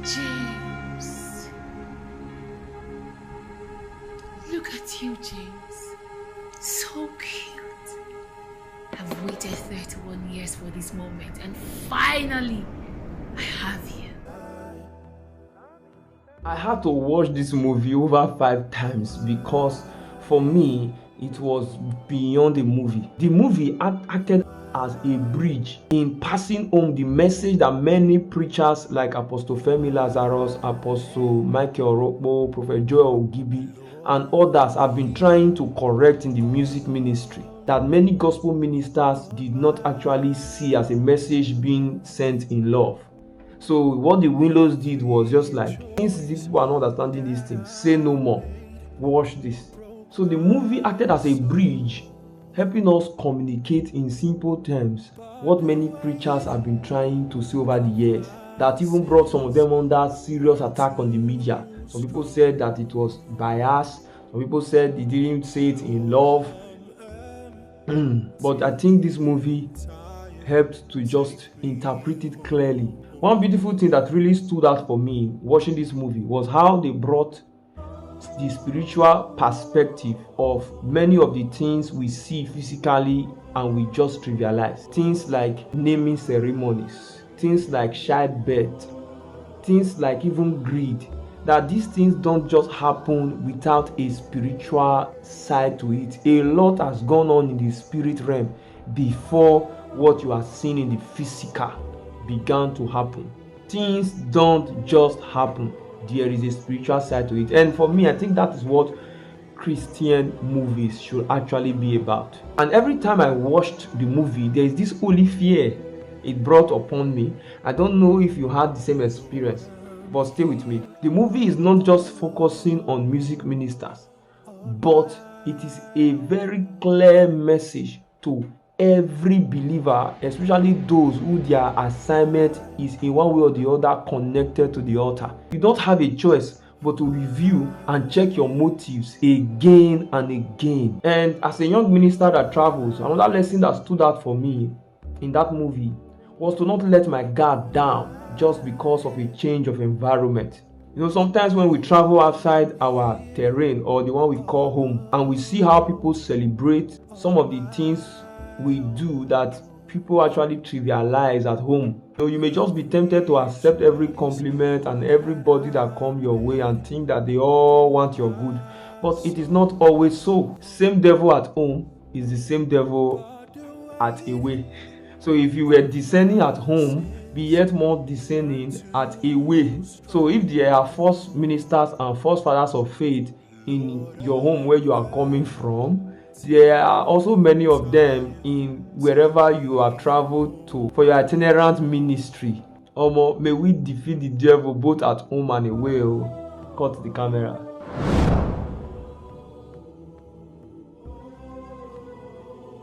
James. Look at you, James. So cute. I've waited 31 years for this moment, and finally, I have you. I had to watch this movie over 5 times because for me, it was beyond a movie. The movie acted as a bridge in passing on the message that many preachers like Apostle Femi Lazarus, Apostle Michael Rokpo, Prophet Joel Gibi, and others have been trying to correct in the music ministry, that many gospel ministers did not actually see as a message being sent in love. So what the Winlos did was just like, since these people are not understanding these things, say no more, watch this. So the movie acted as a bridge, helping us communicate in simple terms what many preachers have been trying to say over the years, that even brought some of them under serious attack on the media. Some people said that it was biased, some people said they didn't say it in love. But I think this movie helped to just interpret it clearly. One beautiful thing that really stood out for me watching this movie was how they brought the spiritual perspective of many of the things we see physically and we just trivialize. Things like naming ceremonies, things like childbirth, things like even greed. That these things don't just happen without a spiritual side to it. A lot has gone on in the spirit realm before what you are seeing in the physical began to happen. Things don't just happen. There is a spiritual side to it. And for me, I think that is what Christian movies should actually be about. And every time I watched the movie, there is this holy fear it brought upon me. I don't know if you had the same experience, but stay with me. The movie is not just focusing on music ministers, but it is a very clear message to every believer, especially those who their assignment is in one way or the other connected to the altar. You don't have a choice but to review and check your motives again and again. And as a young minister that travels, another lesson that stood out for me in that movie was to not let my guard down just because of a change of environment. You know, sometimes when we travel outside our terrain or the one we call home, and we see how people celebrate some of the things we do that people actually trivialize at home. You know, you may just be tempted to accept every compliment and everybody that come your way and think that they all want your good. But it is not always so. Same devil at home is the same devil at away. So if you were discerning at home, be yet more discerning at away. So if there are false ministers and false fathers of faith in your home where you are coming from, there are also many of them in wherever you have traveled to for your itinerant ministry. May we defeat the devil both at home and away. Cut the camera.